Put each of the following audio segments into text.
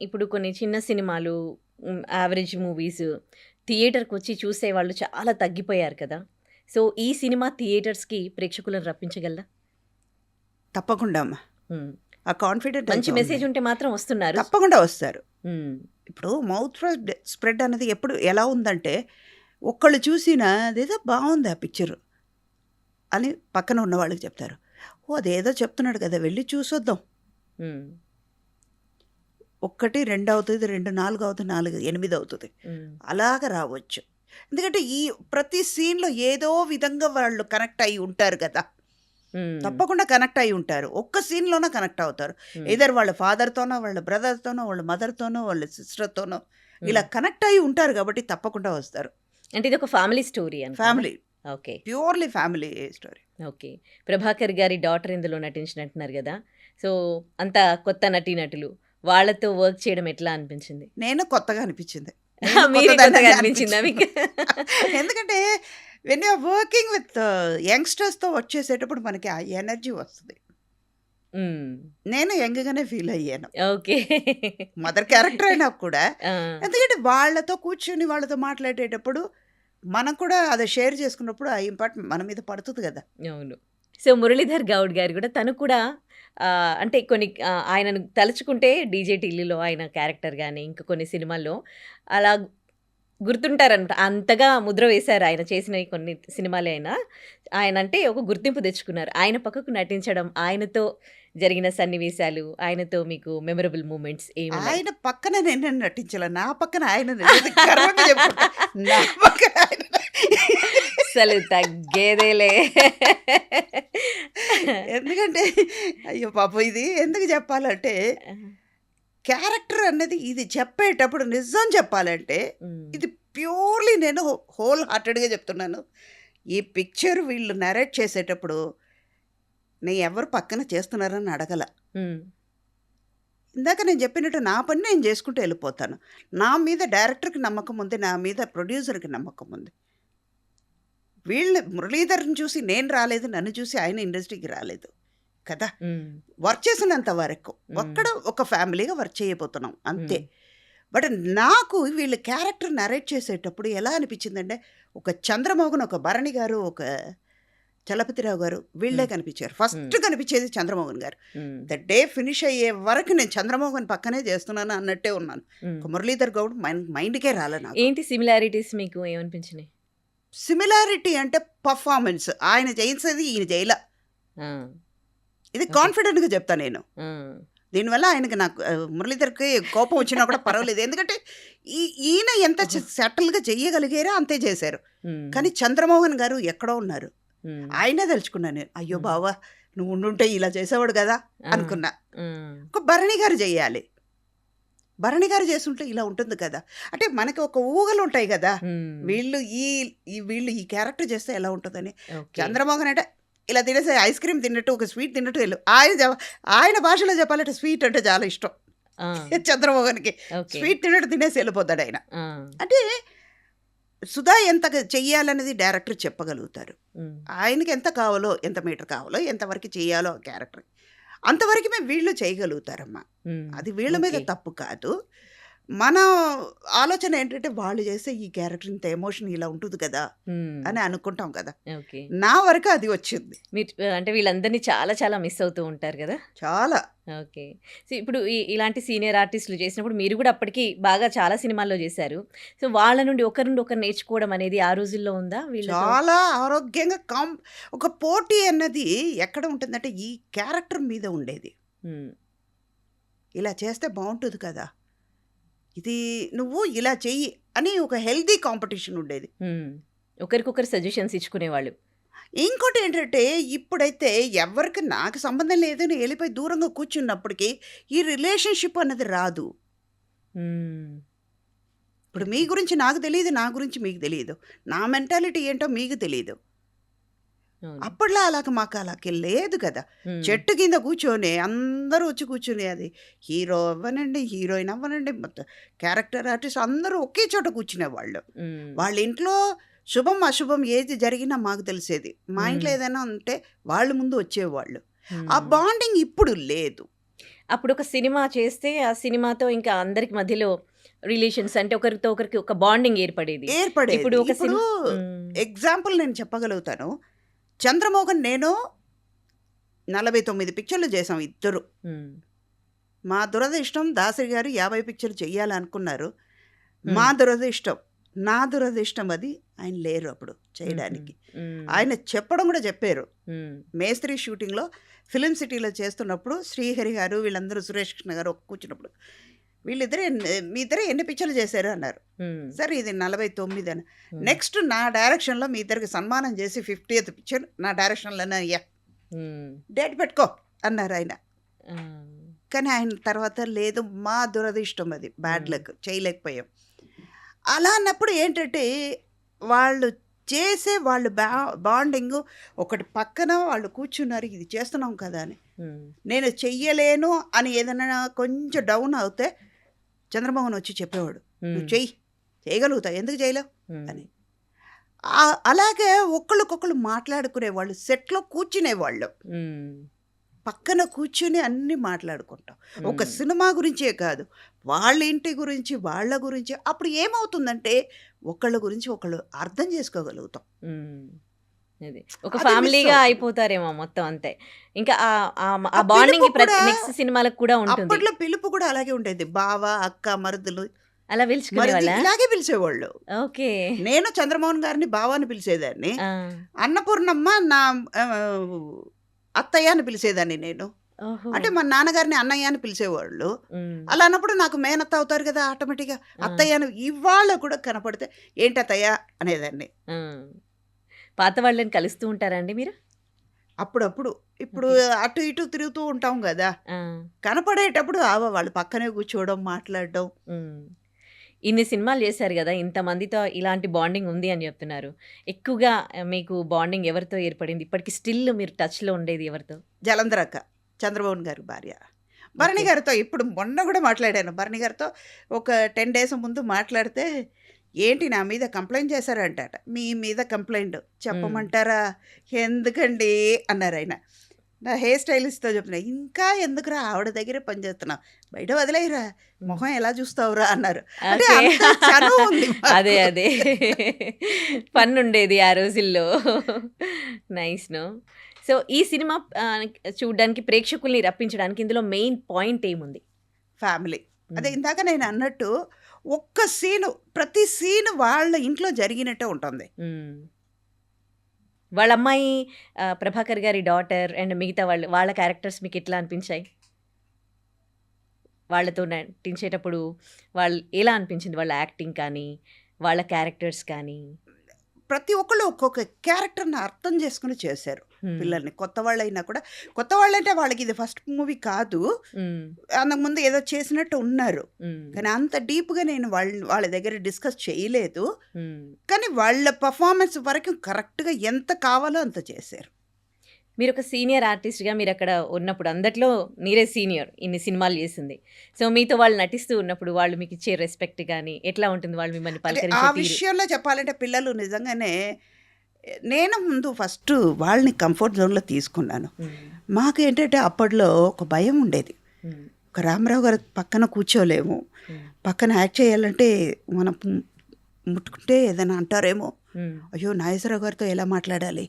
ఇప్పుడు కొన్ని చిన్న సినిమాలు, యావరేజ్ మూవీస్ థియేటర్‌కొచ్చి చూసేవాళ్ళు చాలా తగ్గిపోయారు కదా! సో, ఈ సినిమా థియేటర్స్‌కి ప్రేక్షకులను రప్పించగలదా? తప్పకుండా అమ్మా. హ్మ్. ఆ కాన్ఫిడెంట్ మంచి అయితే ఉంది. మెసేజ్ ఉంటే మాత్రం వస్తున్నారు. తప్పకుండా వస్తారు. హ్మ్. ఇప్పుడు మౌత్ స్ప్రెడ్ అనేది ఎప్పుడు ఎలా ఉందంటే, ఒక్కళ్ళు చూసినా అదేదో బాగుంది ఆ పిక్చరు అని పక్కన ఉన్న వాళ్ళకి చెప్తారు. ఓ అదేదో చెప్తున్నాడు కదా, వెళ్ళి చూసొద్దాం. హ్మ్. 1, 2 అవుతుంది, 2, 4 అవుతుంది, 4, 8 అవుతుంది. హ్మ్. అలాగ రావచ్చు. ఎందుకంటే ఈ ప్రతి సీన్‌లో ఏదో విధంగా వాళ్ళు కనెక్ట్ అయ్యి ఉంటారు కదా! హ్మ్. తప్పకుండా కనెక్ట్ అయ్యి ఉంటారు. ఒక్క సీన్‌లోనే కనెక్ట్ అవుతారు. హ్మ్. ఎయిదర్ వాళ్ళ ఫాదర్‌తోనో, వాళ్ళ బ్రదర్‌తోనో, వాళ్ళ మదర్‌తోనో, వాళ్ళ సిస్టర్‌తోనో ఇలా హ్మ్. కనెక్ట్ అయ్యి ఉంటారు కాబట్టి తప్పకుండా వస్తారు. అంటే ఇదొక ఫ్యామిలీ స్టోరీ అనుకోనా? Family. Okay. Purely family story. Okay. 'Prabhakar' గారి డాటర్ ఇందులో నటించినట్టున్నారు గదా! సో, అంతా కొత్త నటీనటులు. వాళ్ళతో వర్క్ చేయడం ఎట్లా అనిపించింది? నేను కొత్తగా అనిపించింది. నేను మీరే కొత్తగా కొత్తదానిలాగే అనిపించిందా అనిపించింది. మీకు? ఎందుకంటే when you are working with యంగ్‌స్టర్స్‌తో వర్క్ చేసేటప్పుడు మనకి ఆ ఎనర్జీ వస్తది. హ్మ్. నేను యంగ్‌గానే ఫీల్ అయ్యాను. ఓకే. మదర్ క్యారెక్టర్ అయినా కూడా. ఆ! ఎందుకంటే వాళ్ళతో కూర్చొని వాళ్ళతో మాట్లాడేటప్పుడు మనం కూడా అది షేర్ చేసుకున్నప్పుడు ఆ ఇంపాక్ట్ మన మీద పడుతుంది కదా! అవును. సో, 'మురళీధర్ గౌడ్' గారు గూడా తను కూడా అంటే కొన్ని ఆయనను తలుచుకుంటే 'డీజే టిల్లులో' ఆయన క్యారెక్టర్ గాని, ఇంకా కొన్ని సినిమాల్లో అలా గుర్తుంటారనమాట. అంతగా ముద్ర వేశారు ఆయన చేసినయి కొన్ని సినిమాలే అయినా. ఆయనంటే ఒక గుర్తింపు తెచ్చుకున్నారు. ఆయన పక్కకు నటించడం, ఆయనతో జరిగిన సన్నివేశాలు, ఆయనతో మీకు మెమరబుల్ మూమెంట్స్ ఏమున్నాయి? ఆయన పక్కన నేను నటించలా. నా పక్కన ఆయన నేను గర్వంగా చెప్పుకుంటా. నా పక్కన ఆయన అస్సలు తగ్గేదేలే. ఎందుకంటే అయ్యో పాపం ఇది ఎందుకు చెప్పాలంటే క్యారెక్టర్ అన్నది ఇది చెప్పేటప్పుడు నిజం చెప్పాలంటే హ్మ్. ఇది ప్యూర్‌లీ నేను హోల్ హార్టెడ్‌గా చెప్తున్నాను. ఈ పిక్చర్ వీళ్ళు నరేట్ చేసేటప్పుడు నేను ఎవరు పక్కన చేస్తున్నారని అడగల. హ్మ్. ఇందాక నేను చెప్పినట్టు నా పని నేను చేసుకుంటూ వెళ్ళిపోతాను. నా మీద డైరెక్టర్‌కి నమ్మకం ఉంది. నా మీద ప్రొడ్యూసర్‌కి నమ్మకం ఉంది. వీళ్ళు మురళీధర్‌ని చూసి నేను రాలేదు. నన్ను చూసి ఆయన ఇండస్ట్రీకి రాలేదు కదా! హ్మ్. వర్క్ చేసినంత వరకు. హ్మ్. ఒక ఫ్యామిలీగా వర్క్ చేయబోతున్నాం అంతే. హ్మ్. బట్ నాకు వీళ్ళ క్యారెక్టర్ నరేట్ చేసేటప్పుడు ఎలా అనిపించిందంటే, ఒక చంద్రమోహన్, ఒక భరణి గారు, ఒక చలపతిరావు గారు వీళ్ళే హ్మ్. కనిపించారు. హ్మ్. ఫస్ట్ కనిపించేది చంద్రమోహన్ గారు. హ్మ్. ద డే ఫినిష్ అయ్యే వరకు నేను చంద్రమోహన్ పక్కనే చేస్తున్నాను అన్నట్టే ఉన్నాను. హ్మ్. ఒక మురళీధర్ గౌడ్ మైండ్‌కే రాలే నాకు. ఏంటి సిమిలారిటీస్ మీకు ఏమనిపించినాయి? సిమిలారిటీ అంటే పర్ఫార్మెన్స్. ఆయన చేసేది ఈయన చేయలా. ఆ! ఇది ఓకే. కాన్ఫిడెంట్‌గా చెప్తా నేను. ఆ! దీనివల్ల ఆయనకి నాకు మురళీధర్‌కి కోపం వచ్చినా కూడా పర్వాలేదు. ఎందుకంటే ఈయన ఎంత ఓహో! సెటిల్‌గా చెయ్యగలిగారో అంతే చేశారు. హ్మ్. కానీ చంద్రమోహన్ గారు ఎక్కడో ఉన్నారు. హ్మ్. ఆయనే తలుచుకున్నాను నేను. అయ్యో హ్మ్. బావ! నువ్వు ఉండుంటే ఇలా చేసేవాడు కదా! ఆ! అనుకున్నా. హ్మ్. ఒక భరణి గారు చెయ్యాలి. భరణి గారు చేసుంటే ఇలా ఉంటుంది కదా! అంటే మనకి ఒక ఊహలుంటాయి గదా! హ్మ్. వీళ్ళు ఈ వీళ్ళు ఈ క్యారెక్టర్ చేస్తే ఎలా ఉంటదని. ఓకే. చంద్రమోహన్ అంటే ఇలా తినేసి ఐస్ క్రీమ్ తిన్నట్టు, ఒక స్వీట్ తిన్నట్టు ఆయన భాషలో చెప్పాలంటే స్వీట్ అంటే చాలా ఇష్టం. ఆ! చంద్రమోహన్‌కి. ఓకే. స్వీట్ తిన్నట్టు తినేసి ఎళ్ళిపోతాడాయన. ఆ! అంటే సుధా ఎంత చెయ్యాలనేది డైరెక్టర్ చెప్పగలుగుతారు. హ్మ్. ఆయనకి ఎంత కావాలో, ఎంత మీటర్ కావాలో, ఎంతవరకు చేయాలో ఆ క్యారెక్టర్. అంతవరకే వీళ్ళు చేయగలుగుతారమ్మా. హ్మ్. అది వీళ్ళ మీద ఓకే. తప్పు కాదు. మన ఆలోచన ఏంటంటే వాళ్ళు చేసే ఈ క్యారెక్టర్ ఇంత ఎమోషన్ ఇలా ఉంటుంది కదా! హ్మ్. అని అనుకుంటాం కదా! ఓకే. నా వరకు అది వచ్చింది. మీరు అంటే వీళ్ళందరిని చాలా చాలా మిస్ అవుతూ ఉంటారు గదా! చాలా. ఓకే. సో, ఇప్పుడు ఇలాంటి సీనియర్ ఆర్టిస్ట్‌లు చేసినప్పుడు మీరు గూడా అప్పటికి బాగా చాలా సినిమాల్లో చేశారు. సో, వాళ్ళ నుండి ఒకరి నుండి ఒకరు నేర్చుకోవడం అనేది ఆ రోజుల్లో ఉందా వీళ్ళతో? చాలా ఆరోగ్యంగా ఒక పోటీ అన్నది ఎక్కడ ఉంటుందంటే ఈ క్యారెక్టర్ మీద ఉండేది. హ్మ్. ఇలా చేస్తే బావుంటది కదా! ఇది నువ్వు ఇలా చెయ్యి అని ఒక హెల్తీ కాంపిటీషన్ ఉండేది. హ్మ్. ఒకరికొకరు సజెషన్స్ ఇచ్చుకునేవాళ్ళు. ఇంకోటేంటంటే ఇప్పుడైతే ఎవరికి నాకు సంబంధం లేదని ఎళ్ళిపోయి దూరంగా కూర్చున్నప్పటికి ఈ రిలేషన్‌షిప్ అన్నది రాదు. హ్మ్. ఇప్పుడు మీ ఓకే. గురించి నాకు తెలీదు. నా గురించి మీకు తెలీదు. నా మెంటాలిటీ ఏంటో మీకు తెలీదు. అవును. అప్పట్లో మాకు అలాగ లేదు కదా! హ్మ్. చెట్టు కింద కూర్చొని అందరూ వచ్చి కూర్చుని అది హీరో అవ్వనండి, హీరోయిన్ అవ్వనండి, మొత్తం క్యారెక్టర్ ఆర్టిస్ట్ అందరూ ఒకే చోట కూర్చునేవాళ్ళు. హ్మ్. వాళ్ళ ఇంట్లో శుభం, అశుభం ఏది జరిగినా మాకు తెలిసేది. మా ఇంట్లో హ్మ్. ఏదైనా ఉంటే వాళ్ళు ముందు వచ్చేవాళ్ళు. ఆ హ్మ్. బాండింగ్ ఇప్పుడు లేదు. అప్పుడు ఒక సినిమా చేస్తే, ఆ సినిమాతో ఇంకా అందరికి మధ్యలో రిలేషన్స్ అంటే ఒకరితో ఒకరికి ఒక బాండింగ్ ఏర్పడేది. ఏర్పడేది. ఇప్పుడు ఒక ఇప్పుడు హ్మ్. ఎగ్జాంపుల్ నేను చెప్పగలుగుతాను. 'చంద్రమోహన్' నేను 49 పిక్చర్లు చేసాం ఇద్దరు. హ్మ్. మా దురదృష్టం దాసరి గారు 50 పిక్చర్లు చెయ్యాలనుకున్నారు. మా హ్మ్. దురదృష్టం, నా దురదృష్టం అది ఆయన లేరు అప్పుడు హుహు. చేయడానికి. హ్మ్. ఆయన చెప్పడం కూడా చెప్పారు. హ్మ్. మేస్త్రి షూటింగ్‌లో ఫిల్మ్ సిటీలో చేస్తున్నప్పుడు శ్రీహరి గారు వీళ్ళందరూ సురేష్ కృష్ణ గారు కూర్చున్నప్పుడు వీళ్ళిద్దరే మీ ఇద్దరే ఎన్ని పిక్చర్లు చేశారు అన్నారు. హ్మ్. సరే ఇది 49 అని. హ్మ్. నెక్స్ట్ నా డైరెక్షన్‌లో మీ ఇద్దరికి సన్మానం చేసి 50th పిక్చర్ నా డైరెక్షన్‌లోనే హ్మ్. డేట్ పెట్టుకో అన్నారు ఆయన. ఆ! కానీ ఆయన తర్వాత లేదు మా దురదృష్టం అది బ్యాడ్ హ్మ్. లక్ చేయలేకపోయాం. అలా అన్నప్పుడు ఏంటంటే వాళ్ళు చేసే వాళ్ళు బాండింగ్ ఒకటి పక్కన వాళ్ళు కూర్చున్నారు ఇది చేస్తున్నాం కదా అని. హ్మ్. నేను చెయ్యలేను అని ఏదైనా కొంచెం డౌన్ అవుతే చంద్రమోహన్ వచ్చి చెప్పేవాడు. నువ్వు హ్మ్. చెయ్యి చేయగలుగుతావు ఎందుకు చేయలేవు హ్మ్. అని. అలాగే ఒకళ్ళకొకళ్ళు మాట్లాడుకునేవాళ్ళు సెట్లో కూర్చునేవాళ్ళు. హ్మ్. పక్కన కూర్చుని అన్నీ మాట్లాడుకుంటాం. ఒక హ్మ్. సినిమా గురించే కాదు. వాళ్ళ ఇంటి గురించి, వాళ్ళ గురించి అప్పుడు ఏమవుతుందంటే ఒకళ్ళ గురించి ఒకళ్ళు అర్థం చేసుకోగలుగుతాం. హ్మ్. అది. ఒక అది మిస్ ఫ్యామిలీగా అవుతుంది. అయిపోతారేమో మొత్తం అంతే. ఇంకా ఆ ఆ పిలుపు బాండింగ్ కూడా నెక్స్ట్ సినిమాలకు కూడా ఉంటుంది. అప్పట్లో పిలుపు కూడా అలాగే ఉండేది. బావ, అక్క, మరుదులు, అలా మరిది పిలుచుకునేవాళ్ళా? ఇలాగే పిలిచేవాళ్ళు. ఓకే. నేను చంద్రమోహన్ గారిని బావ అని పిలిచేదాన్ని. ఆ! అన్నపూర్ణమ్మ నా ఆహ్, అత్తయ్య అని పిలిచేదాన్ని నేను. ఓహో! అంటే మా నాన్నగారిని అన్నయ్య అని పిలిచేవాళ్ళు. హ్మ్. అలా అన్నప్పుడు నాకు మేనత్త అవుతారు కదా! ఆటోమేటిక్‌గా. ఆ! అత్తయ్య అని ఇవాళ కూడా కనపడితే ఏంటత్తయ్య అనేదాన్ని. ఆ! పాత వాళ్ళని కలుస్తూ ఉంటారా అండి మీరు? అప్పుడప్పుడు. ఇప్పుడు ఓకే. అటు ఇటు తిరుగుతూ ఉంటాం గదా! ఆ! కనపడేటప్పుడు వాళ్ళు పక్కనే కూర్చోవడం, మాట్లాడడం. హ్మ్. ఇన్ని సినిమాలు చేశారు గదా! ఇంతమందితో ఇలాంటి బాండింగ్ ఉంది అని జెప్తున్నారు. ఎక్కువగా మీకు బాండింగ్ ఎవరితో ఏర్పడింది? ఇప్పటికి స్టిల్ మీరు టచ్‌లో ఉండేది ఎవరితో? జలంధరక్క, చంద్రమోహన్ గారి భార్య. భరణి ఓకే. గారితో ఇప్పుడు మొన్న గూడా మాట్లాడాను. భరణి గారితో ఒక 10 డేస్ ముందు మాట్లాడితే, "ఏంటి నా మీద కంప్లెయింట్ చేశారంటట." "మీ మీద కంప్లెయింట్ హ్మ్. చెప్పమంటారా?" "ఎందుకండి" అన్నారాయన. నా హెయిర్ స్టైలిస్ట్‌తో చెప్తున్నా. "ఇంకా ఎందుకురా ఆవిడ దగ్గరే పని చేస్తున్నావు. బయట వదిలేయరా. హ్మ్. మొహం ఎలా చూస్తావురా" అన్నారు. అంటే ఓకే. అంత చనువు ఉంది అదే. మాకు. అదే. ఫన్నుండేది ఆ రోజుల్లో. నైస్. నో. సో, ఈ సినిమా చూడ్డానికి ప్రేక్షకుల్ని రప్పించడానికి ఇందులో మెయిన్ పాయింట్ ఏముంది? ఫ్యామిలీ. అదే హ్మ్. ఇందాక నేను అన్నట్టు ఒక్క సీను, ప్రతి సీను వాళ్ళ ఇంట్లో జరిగినట్టే ఉంటుంది. హ్మ్. వాళ్ళ అమ్మాయి 'ప్రభాకర్' గారి డాటర్ అండ్ మిగతా వాళ్ళ క్యారెక్టర్స్ మీకెట్లా అనిపించాయి? వాళ్ళతో నటించేటప్పుడు వాళ్ళు ఎలా అనిపించింది? వాళ్ళ యాక్టింగ్ కానీ, వాళ్ళ క్యారెక్టర్స్ కానీ? ప్రతి ఒక్కళ్ళు ఒక్కొక్క క్యారెక్టర్‌ని అర్థం చేసుకొని చేశారు. హ్మ్. పిల్లల్ని. కొత్త వాళ్ళైనా కూడా కొత్త వాళ్ళంటే వాళ్ళకి ఇది ఫస్ట్ మూవీ కాదు. హ్మ్. అంతకుముందు ఏదో చేసినట్టు ఉన్నారు. హ్మ్. కానీ అంత డీప్‌గా నేను వాళ్ళ దగ్గర డిస్కస్ చేయలేదు. హ్మ్. కానీ వాళ్ళ పెర్ఫార్మన్స్ వరకు కరెక్ట్‌గా ఎంత కావాలో అంత చేశారు. మీరొక సీనియర్ ఆర్టిస్ట్‌గా మీరక్కడ ఉన్నప్పుడు అందట్లో మీరే సీనియర్ ఇన్ని సినిమాలు జేసింది. సో, మీతో వాళ్ళు నటిస్తూ ఉన్నప్పుడు వాళ్ళు మీకిచ్చే రెస్పెక్ట్ గాని, ఎట్లా ఉంటుంది వాళ్ళు మిమ్మల్ని అంటే ఆ పలకరించే తీరు? విషయంలో చెప్పాలంటే పిల్లలు నిజంగానే నేను ముందు ఫస్టు వాళ్ళని కంఫర్ట్ జోన్‌లో తీసుకున్నాను. హ్మ్. మాకేంటంటే అప్పట్లో ఒక భయం ఉండేది. హ్మ్. ఒక రామారావు గారి పక్కన కూర్చోలేము. హ్మ్. పక్కన యాక్ట్ చేయాలంటే మనం ముట్టుకుంటే ఏదైనా అంటారేమో. హ్మ్. అయ్యో! నాగేశ్వరరావు గారితో ఎలా మాట్లాడాలి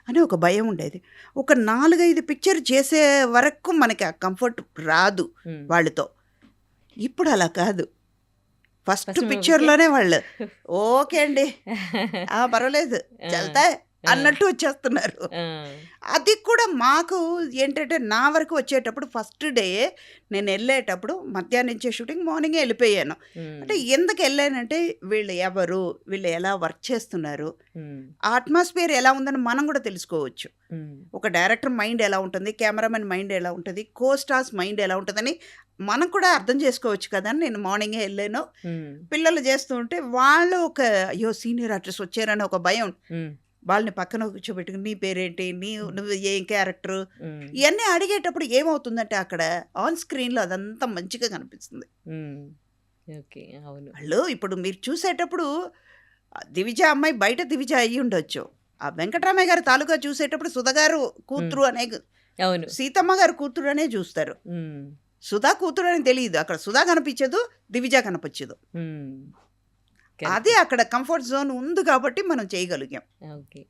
అని ఒక భయం ఉండేది. ఒక 4, 5 పిక్చర్ చేసే వరకు మనకి ఆ కంఫర్ట్ రాదు హ్మ్. వాళ్ళతో. ఇప్పుడు అలా కాదు. ఫస్ట్ ఫస్ట్ మూవీకే పిక్చర్‌లోనే వాళ్ళు ఓకే అండి. పర్వాలేదు. ఆ! చల్తా ఆ! అన్నట్టు వచ్చేస్తున్నారు. ఆ! అది కూడా మాకు ఏంటంటే నా వరకు వచ్చేటప్పుడు ఫస్ట్ డే నేనెళ్ళేటప్పుడు మధ్యాహ్నం నుంచే షూటింగ్ మార్నింగే ఎళ్ళిపోయాను. హ్మ్. అంటే ఎందుకెళ్ళానంటే వీళ్ళు ఎవరు? వీళ్ళు ఎలా వర్క్ చేస్తున్నారు? హ్మ్. ఆ అట్మాస్ఫియర్ ఎలా ఉందని మనం కూడా తెలుసుకోవచ్చు. హ్మ్. ఒక డైరెక్టర్ మైండ్ ఎలా ఉంటుంది? కెమెరామెన్ మైండ్ ఎలా ఉంటది? కో స్టార్స్ మైండ్ ఎలా ఉంటదని మనం కూడా అర్థం చేసుకోవచ్చు కదా! అని నేను మార్నింగే ఎళ్ళాను. హ్మ్. పిల్లలు చేస్తూ ఉంటే వాళ్ళు ఒక అయ్యో! సీనియర్ ఆర్టిస్ట్ వచ్చారని ఒక భయం. హ్మ్. వాళ్ళని పక్కన కూర్చోబెట్టుకొని నీ పేరేంటి? హ్మ్. నువ్వు ఏం క్యారెక్టరు? హ్మ్. ఇయన్నీ అడిగేటప్పుడు ఏమవుతుందంటే అక్కడ ఆన్ స్క్రీన్‌లో అదంతా మంచిగా కనిపిస్తుంది. హ్మ్. ఓకే. అవును. వాళ్ళు ఇప్పుడు మీరు చూసేటప్పుడు 'దివిజ' అమ్మాయి బయట 'దివిజ' అయ్యుండొచ్చు. ఆ వెంకటరామయ్య గారి తాలూకా చూసేటప్పుడు 'సుధ' గారు హ్మ్. కూతురు అనే అవును. 'సీతమ్మ' గారి కూతురు అనే చూస్తారు. హ్మ్. సుధా కూతురు అని తెలియదు. అక్కడ సుధా కనిపించదు, దివిజ కనిపించదు. కరెక్ట్. అదే అక్కడ కంఫర్ట్ జోన్ ఉంది కాబట్టి మనం చేయగలిగాం. ఓకే.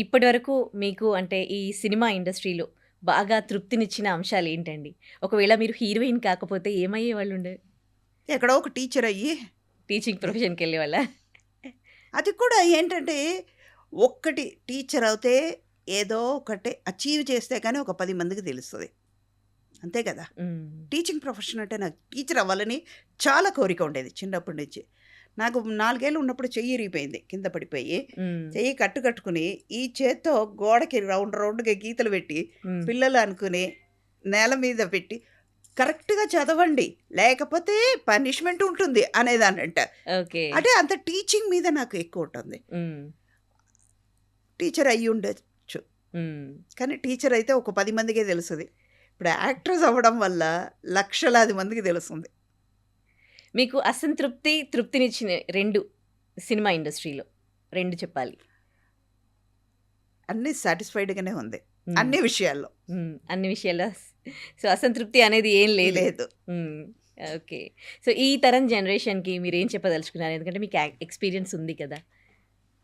ఇప్పటి వరకు మీకు అంటే ఈ సినిమా ఇండస్ట్రీలో బాగా తృప్తినిచ్చిన అంశాలు ఏంటండి? ఒకవేళ మీరు హీరోయిన్ కాకపోతే ఏమయ్యే వాళ్ళు ఉండే? ఎక్కడో ఒక టీచర్ అయ్యి టీచింగ్ ప్రొఫెషన్కి వెళ్ళే వాళ్ళ? అది కూడా ఏంటంటే ఒక్కటి టీచర్ అవుతే ఏదో ఒకటి అచీవ్ చేస్తే కానీ ఒక 10 మందికి తెలుస్తుంది. అంతే కదా. టీచింగ్ ప్రొఫెషన్ అంటే నాకు టీచర్ అవ్వాలని చాలా కోరిక ఉండేది చిన్నప్పటి నుంచి. నాకు 4 ఏళ్ళు ఉన్నప్పుడు చెయ్యి ఇరిగిపోయింది కింద పడిపోయి. చెయ్యి కట్టుకుని ఈ చేత్తో గోడకి రౌండ్గా గీతలు పెట్టి పిల్లలు అనుకుని నేల మీద పెట్టి కరెక్ట్గా చదవండి లేకపోతే పనిష్మెంట్ ఉంటుంది అనేదానంట. ఓకే. అంటే అంత టీచింగ్ మీద నాకు ఎక్కువ ఉంటుంది. టీచర్ అయ్యి ఉండొచ్చు కానీ టీచర్ అయితే ఒక 10 మందికే తెలుస్తుంది. ఇప్పుడు యాక్ట్రెస్ అవ్వడం వల్ల లక్షలాది మందికి తెలుస్తుంది. మీకు అసంతృప్తి, తృప్తినిచ్చిన 2 సినిమా ఇండస్ట్రీలో 2 చెప్పాలి. అన్నీ సాటిస్ఫైడ్గానే ఉంది అన్ని విషయాల్లో. అన్ని విషయాల్లో సో అసంతృప్తి అనేది ఏం లేదు. లేదు. ఓకే. సో ఈ తరం జనరేషన్కి మీరు ఏం చెప్పదలుచుకున్నారు? ఎందుకంటే మీకు ఎక్స్పీరియన్స్ ఉంది కదా.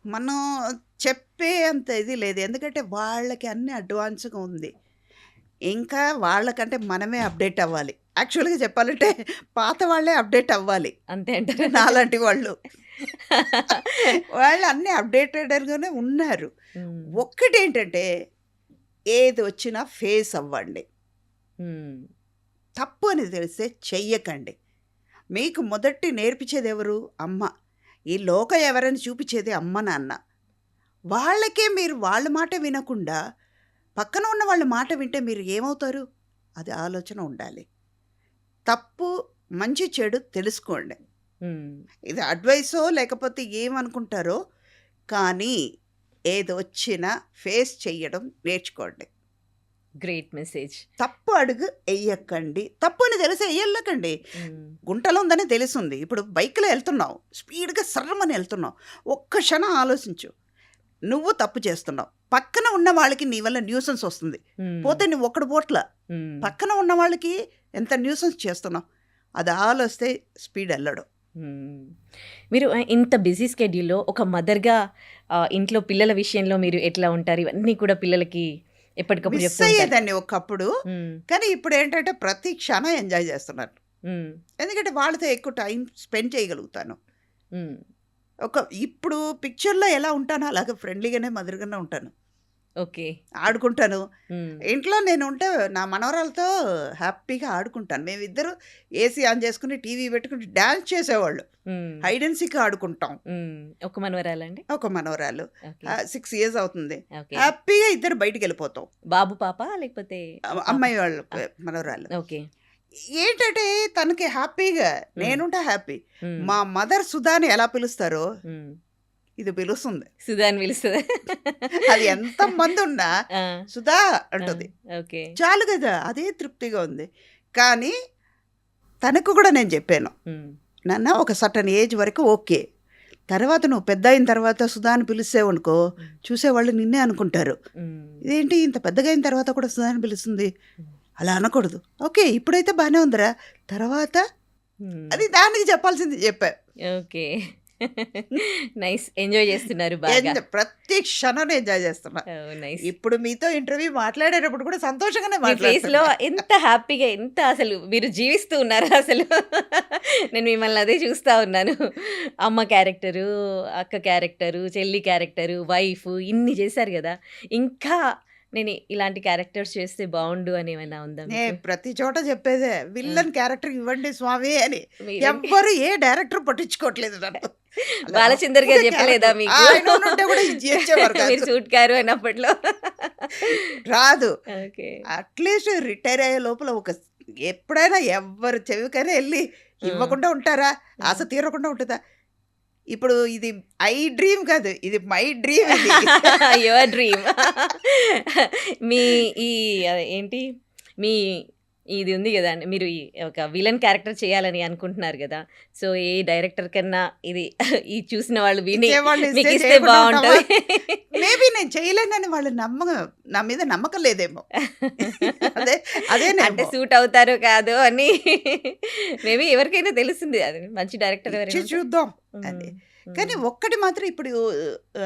మనం చెప్పే అంత ఇది లేదు ఎందుకంటే వాళ్ళకి అన్ని అడ్వాన్స్గా ఉంది. ఇంకా వాళ్ళకంటే మనమే అప్డేట్ అవ్వాలి. యాక్చువల్గా చెప్పాలంటే పాత వాళ్ళే అప్డేట్ అవ్వాలి. అంతే అంటారు. నాలాంటి వాళ్ళు వాళ్ళు అన్నీ అప్డేటెడ్గానే ఉన్నారు. ఒక్కటి ఏంటంటే ఏది వచ్చినా ఫేస్ అవ్వండి. తప్పు అని తెలిస్తే చెయ్యకండి. మీకు మొదటి నేర్పించేది ఎవరు? అమ్మ. ఈ లోకం ఎవరైనా చూపించేది అమ్మ నాన్న. వాళ్ళకే మీరు వాళ్ళ మాట వినకుండా పక్కన ఉన్న వాళ్ళ మాట వింటే మీరు ఏమవుతారు? అది ఆలోచన ఉండాలి. తప్పు మంచి చెడు తెలుసుకోండి. ఇది అడ్వైసో లేకపోతే ఏమనుకుంటారో కానీ ఏది వచ్చినా ఫేస్ చెయ్యడం నేర్చుకోండి. Great message. తప్పు అడుగు వెయ్యకండి. తప్పు అని తెలిసి వెయ్యకండి. గుంటలో ఉందని తెలుస్తుంది. ఇప్పుడు బైక్లో వెళ్తున్నావు, స్పీడ్గా సర్రమని వెళ్తున్నావు, ఒక్క క్షణం ఆలోచించు. నువ్వు తప్పు చేస్తున్నావు, పక్కన ఉన్న వాళ్ళకి నీ వల్ల న్యూసెన్స్ వస్తుంది. పోతే నువ్వు ఒక్కడు పోట్ల పక్కన ఉన్న వాళ్ళకి ఎంత న్యూసెన్స్ చేస్తున్నావు. అది ఆలోస్తే స్పీడ్ వెళ్ళడం. మీరు ఇంత బిజీ స్కెడ్యూల్లో ఒక మదర్గా ఇంట్లో పిల్లల విషయంలో మీరు ఎట్లా ఉంటారు? ఇవన్నీ కూడా పిల్లలకి ఎప్పటికప్పుడు మిస్ అయ్యేదాన్ని ఒకప్పుడు. కానీ ఇప్పుడు ఏంటంటే ప్రతి క్షణం ఎంజాయ్ చేస్తున్నాను. ఎందుకంటే వాళ్ళతో ఎక్కువ టైం స్పెండ్ చేయగలుగుతాను. ఇప్పుడు పిక్చర్లో ఎలా ఉంటానో అలాగే ఫ్రెండ్లీగానే మదర్గానే ఉంటాను. ఓకే. ఆడుకుంటాను. ఇంట్లో నేను ఉంటే నా మనవరాలతో హ్యాపీగా ఆడుకుంటాను. మేమిద్దరు ఏసీ ఆన్ చేసుకుని టీవీ పెట్టుకుని డ్యాన్స్ చేసేవాళ్ళు. హైడ్ అండ్ సీక్ ఆడుకుంటాం. ఒక మనవరాలండి? ఒక మనవరాలు 6 years అవుతుంది. హ్యాపీగా ఇద్దరు బయటికి వెళ్ళిపోతాం. బాబు పాప లేకపోతే అమ్మాయి వాళ్ళు మనవరాలు. ఓకే. ఏంటంటే తనకి హ్యాపీగా నేనుంటే హ్యాపీ. మా మదర్ సుధాని ఎలా పిలుస్తారో ఇది పిలుస్తుంది. సుధా అని పిలుస్తుంది. అది ఎంత మంది ఉన్నా సుధా అంటుంది. ఓకే. చాలు కదా, అదే తృప్తిగా ఉంది. కానీ తనకు కూడా నేను చెప్పాను, నాన్న ఒక సర్టన్ ఏజ్ వరకు ఓకే, తర్వాత నువ్వు పెద్ద అయిన తర్వాత సుధా అని పిలిచేవనుకో చూసేవాళ్ళు నిన్నే అనుకుంటారు, ఇదేంటి ఇంత పెద్దగా అయిన తర్వాత కూడా సుధా అని పిలుస్తుంది, అలా అనకూడదు. ఓకే ఇప్పుడైతే బాగానే ఉందిరా, తర్వాత అది దానికి చెప్పాల్సింది చెప్పా. ఓకే. నైస్. ఎంజాయ్ చేస్తున్నారు బాగా. ప్రతి క్షణం ఎంజాయ్ చేస్తున్నా. ఇప్పుడు మీతో ఇంటర్వ్యూ మాట్లాడేటప్పుడు కూడా సంతోషంగానే ఫేస్ లో ఎంత హ్యాపీగా, ఎంత అసలు మీరు జీవిస్తూ ఉన్నారు. అసలు నేను మిమ్మల్ని అదే చూస్తూ ఉన్నాను. అమ్మ క్యారెక్టరు, అక్క క్యారెక్టరు, చెల్లి క్యారెక్టరు, వైఫ్, ఇన్ని చేశారు కదా. ఇంకా నేను ఇలాంటి క్యారెక్టర్స్ చేస్తే బాగుండు అని ఏమైనా ఉందా? ప్రతి చోట చెప్పేదే విల్లన్ క్యారెక్టర్ ఇవ్వండి స్వామి అని. ఎవ్వరు ఏ డైరెక్టర్ పట్టించుకోవట్లేదు. బాలచందర్ గారు చెప్పలేదా మీకు? మీరు సూట్ కారు అయినప్పట్లో రాదు. అట్లీస్ట్ రిటైర్ అయ్యే లోపల ఒక ఎప్పుడైనా ఎవ్వరు చెవికైనా వెళ్ళి ఇవ్వకుండా ఉంటారా? ఆశ తీరకుండా ఉంటుందా? ఇప్పుడు ఇది ఐ డ్రీమ్ కాదు, ఇది మై డ్రీమ్. Your dream. మీ ఈ ఏంటి మీ ఇది ఉంది గదండీ! మీరు ఈ ఒక విలన్ క్యారెక్టర్ చేయాలని అనుకుంటున్నారు గదా! సో, ఏ డైరెక్టర్ కన్నా ఇది ఈ చూసిన వాళ్ళు విని ఇచ్చేవాళ్ళు ఇస్తే మీకిస్తే చేయకుండా బావుంటది. మేబీ నేను చేయలేనని వాళ్ళు నా మీద నమ్మకం లేదేమో. అదే అంటే అదేనేమో. సూట్ అవుతారో కాదో అని మేబీ ఎవరికైనా తెలుస్తుంది. అది మంచి డైరెక్టర్ ఇచ్చి ఎవరైనా ఉంటే. చూద్దాం అది. హ్మ్. కానీ హ్మ్. ఒక్కటి మాత్రం ఇప్పుడు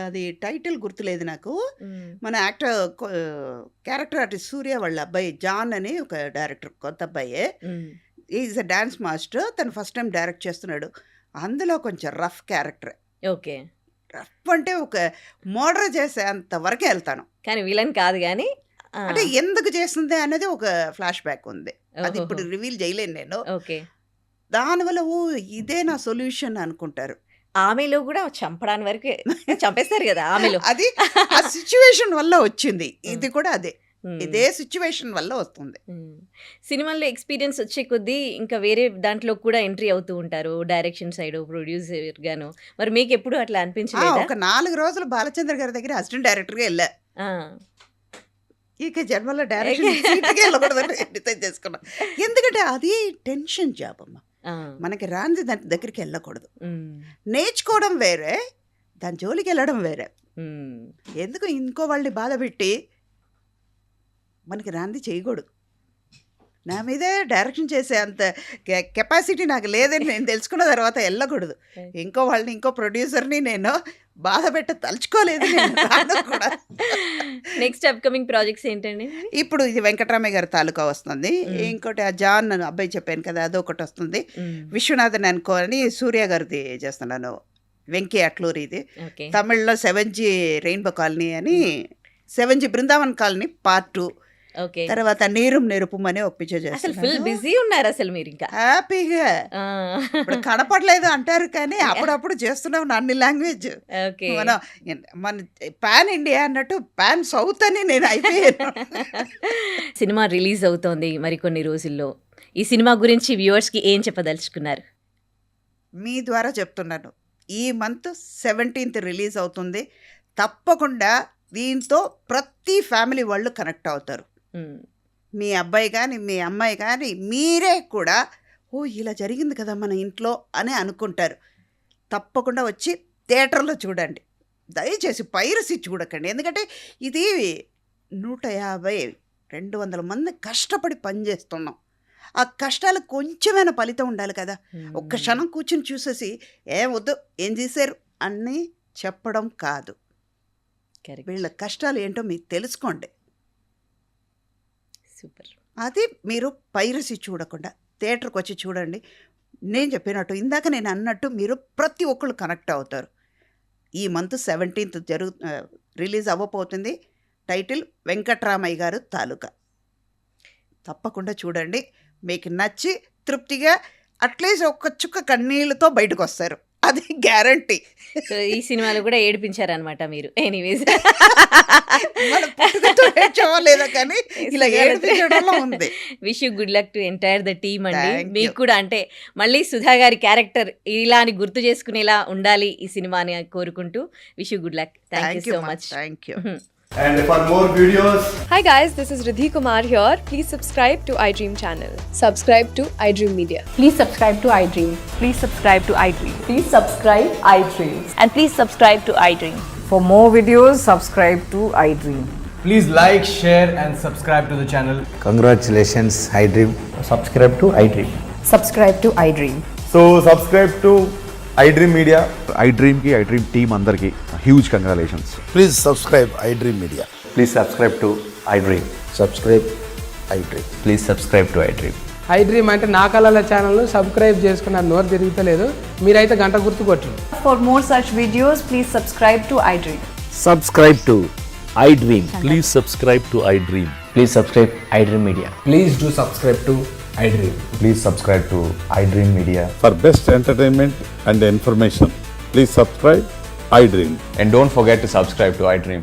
అది టైటిల్ గుర్తులేదు నాకు. హ్మ్. మన క్యారెక్టర్ ఆర్టిస్ట్ సూర్య వాళ్ళ అబ్బాయి జాన్ అని ఒక డైరెక్టర్ కొత్త అబ్బాయే. హ్మ్. Is a dance master. తను ఫస్ట్ టైం డైరెక్ట్ చేస్తున్నాడు. అందులో కొంచెం రఫ్ క్యారెక్టర్. ఓకే. రఫ్ అంటే ఒక మర్డర్ చేసే అంత వరకే వెళ్తాను. కానీ విలన్ కాదు గానీ ఆ! అంటే ఎందుకు చేసింది అనేది ఒక ఫ్లాష్ బ్యాక్ ఉంది. అది ఓహోహో! ఇప్పుడు రివీల్ చేయలేను నేను. ఓకే. దానివల్ల ఇదే నా సొల్యూషన్ అనుకుంటారు. ఆమెలో గూడా చంపడానికి వరకే చంపేస్తారు గదా! ఆమెలో. అది ఆ సిచ్యువేషన్ వల్ల వచ్చింది. హ్మ్. ఇది కూడా అదే. హ్మ్. ఇదే సిచ్యువేషన్ వల్ల వస్తుంది. హ్మ్. సినిమాల్లో ఎక్స్‌పీరియన్స్ వచ్చే కొద్దీ ఇంకా వేరే దాంట్లో కూడా ఎంట్రీ అవుతూ ఉంటారు. డైరెక్షన్ సైడు, ప్రొడ్యూసర్‌గాను. మరి మీకెప్పుడు అట్లా అనిపించలేదా? ఒక 4 రోజులు బాలచంద్ర గారి దగ్గర అసిస్టెంట్ డైరెక్టర్‌గా ఎళ్ళా. ఆ! ఇక జన్మలో డైరెక్షన్ సీట్‌కే వెళ్ళకూడదని డిసైడ్ చేసుకున్నా. ఎందుకంటే అది టెన్షన్ జాబ్ అమ్మ. ఆ! మనకి రానిది దాని దగ్గరికి వెళ్ళకూడదు. హ్మ్. నేర్చుకోవడం వేరే, దాని జోలికి వెళ్ళడం వేరే. హ్మ్. ఎందుకు ఇంకో వాళ్ళని బాధపెట్టి మనకి రానిది చేయకూడదు. నా మీదే డైరెక్షన్ చేసే అంత కెపాసిటీ నాకు లేదని నేను తెలుసుకున్న తర్వాత వెళ్ళకూడదు. ఇంకో వాళ్ళని ఇంకో ప్రొడ్యూసర్‌ని నేను బాధపెట్ట తలుచుకోలేదు నేను రాను కూడా. నెక్స్ట్ అప్‌కమింగ్ ప్రాజెక్ట్స్ ఏంటండి? ఇప్పుడు ఇది వెంకటరామయ్య గారి తాలూకా వస్తుంది. హ్మ్. ఇంకోటి ఆ జాన్ అబ్బాయి చెప్పాను కదా! అదొకటి వస్తుంది. హ్మ్. విశ్వనాథన్ అనుకో అని సూర్య గారిది చేస్తున్నాను. వెంకీ అట్లూరిది. ఓకే. తమిళ్లో 7జీ రెయిన్బో కాలనీ అని 7జీ బృందావన్ కాలనీ పార్ట్ 2. ఓకే. తర్వాత నీరుం నెరుపుం అని ఒక పిక్చర్ అసలు ఫుల్ చేస్తున్నాను. బిజీ ఉన్నారసలు మీరింకా. హ్యాపీగా ఆ! ఇప్పుడు కనపడలేదు అంటారు కానీ అప్పుడప్పుడు చేస్తున్నాం అన్ని లాంగ్వేజ్. ఓకే. మన పాన్ ఇండియా అన్నట్టు పాన్ సౌత్ అని నేను అయిపోయాను. సినిమా రిలీజ్ అవుతోంది మరికొన్ని రోజుల్లో. ఈ సినిమా గురించి వ్యూవర్స్‌కి ఏం చెప్పదలుచుకున్నారు? మీ ద్వారా చెప్తున్నాను. ఈ మంత్ 17th రిలీజ్ అవుతుంది. తప్పకుండా దీంతో ప్రతి ఫ్యామిలీ వాళ్ళు కనెక్ట్ అవుతారు. హ్మ్. మీ అబ్బాయి కానీ మీ అమ్మాయి కానీ మీరే కూడా ఇలా జరిగింది కదా మన ఇంట్లో అని అనుకుంటారు. తప్పకుండా వచ్చి థియేటర్లో చూడండి. దయచేసి పైరసీ చూడకండి. ఎందుకంటే ఇది 150, 200 మంది కష్టపడి పనిచేస్తున్నాం. ఆ కష్టాలకు కొంచెమైనా ఫలితం ఉండాలి కదా! ఒక్క హ్మ్. క్షణం కూర్చొని చూసేసి వద్దు ఏం చేశారు అని చెప్పడం కాదు. కరెక్ట్. వీళ్ళ కష్టాలు ఏంటో మీరు తెలుసుకోండి. సూపర్. అది మీరు పైరసీ చూడకుండా థియేటర్కి వచ్చి చూడండి. నేను చెప్పినట్టు ఇందాక నేను అన్నట్టు మీరు ప్రతి ఒక్కళ్ళు కనెక్ట్ అవుతారు. ఈ మంత్ 17th రిలీజ్ అవ్వబోతుంది. టైటిల్ వెంకట్రామయ్య గారు తాలూకా. తప్పకుండా చూడండి. మీకు నచ్చి తృప్తిగా అట్లీస్ట్ ఒక్క చుక్క కన్నీళ్ళతో బయటకు వస్తారు. అది గ్యారంటీ. సో, ఈ సినిమాలో కూడా ఏడిపించారనమాట మీరు. ఎనీవేస్. మన పుట్టుకతో ఏడ్చామో లేదో కానీ ఇలా ఏడిపించడంలో ఉంది. Wish you good luck to entire the team అండి. థ్యాంక్ మీకు యూ. కూడా అంటే మళ్ళీ సుధా గారి క్యారెక్టర్ ఇలా అని గుర్తు చేసుకునేలా ఉండాలి ఈ సినిమా అని కోరుకుంటూ wish you good luck. Thank you thank you so much. Thank you. And for more videos, Hi guys, this is Riddhi Kumar here. Please subscribe to iDream channel. Subscribe to iDream Media. Please subscribe to iDream. Please subscribe to iDream. Please subscribe iDream. And please subscribe to iDream. For more videos, subscribe to iDream. please like, share and subscribe to the channel. Congratulations, iDream. Subscribe to iDream. Subscribe to iDream. So subscribe to iDream Media. iDream ki iDream team andarki huge congratulations. Please subscribe iDream Media. Please subscribe to iDream. Subscribe iDream. Please subscribe to iDream. iDream అంటే నా కళల ఛానల్ను subscribe చేసుకున్న నోరు తిరుగుతలేదు. మీరైతే గంట గుర్తు కొట్టండి. For more such videos, please subscribe to iDream. Subscribe to iDream. Please subscribe to iDream. Please subscribe iDream Media. Please do subscribe to iDream. Please subscribe to iDream Media. For best entertainment and information, please subscribe iDream. And don't forget to subscribe to iDream.